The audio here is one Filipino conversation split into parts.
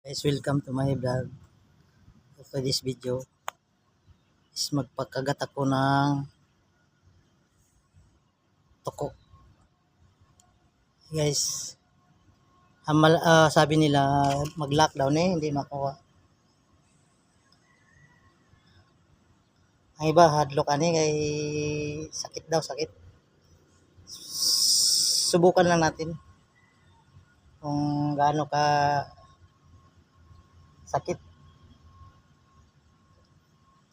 Guys, welcome to my vlog. For this video is magpakagat ako ng toko. Guys, sabi nila mag-lockdown hindi makuha. Ang iba hadlok kay sakit daw, sakit. Subukan lang natin kung gaano ka sakit.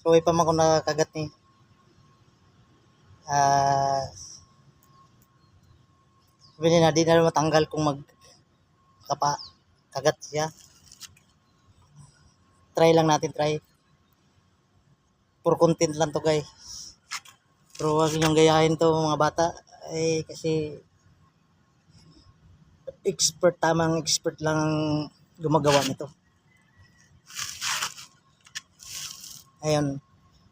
So, pa man ako nakakagat ni. Sabi nila, di na matanggal kung kagat siya. Try lang natin, try. For content lang to guys. Pero huwag niyong gayahin to mga bata. Kasi tamang expert lang ang gumagawa nito. Ayun,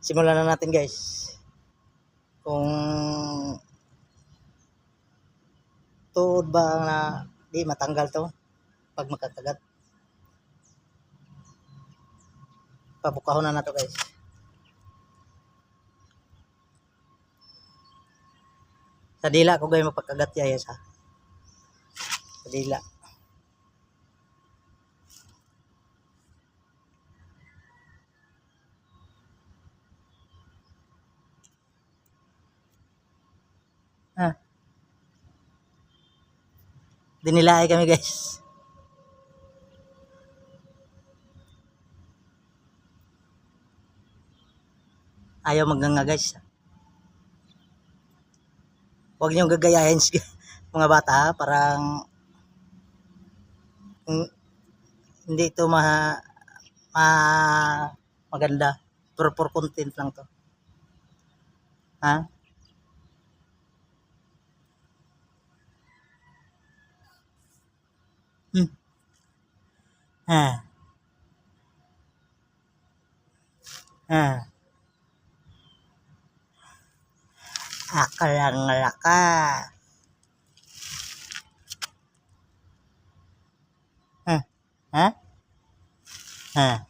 simulan na natin guys. Kung tuod ba na di matanggal to pag makakagat. Pabukahon na nato guys. Sa dila ko guys magpakagat yaya sa dila. Dinilaay kami guys. Ayaw maganga guys. Huwag niyong gagayahin mga bata, parang hindi ito maganda. Pero for content lang to. Ha? Ha. Akalang laka. Ha? Ha?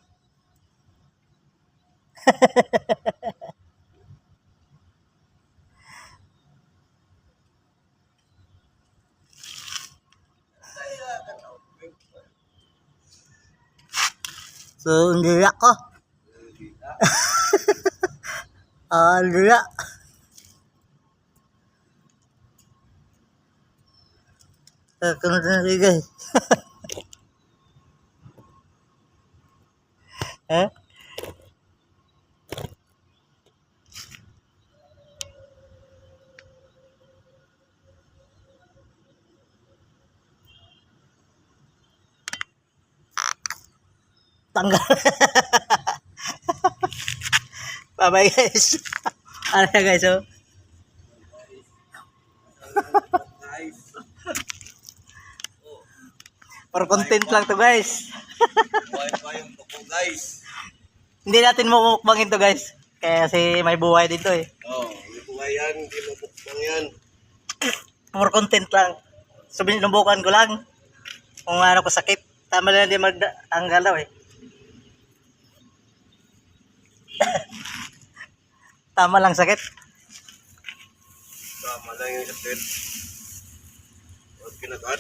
So, hindi ako. Hindi. Kung guys. Ha? Tanggal. Bye-bye guys. Ano guys, oh? For content lang to guys. Hindi natin mumukbangin to guys. Kasi may buhay dito eh. May buhay yan, hindi mumukbang yan. For content lang. So binubukan ko lang. Kung ano ko sakit. Tama lang hindi magtanggal daw eh. Tama lang sakit. Tama lang yung sakit. Huwag kinagat.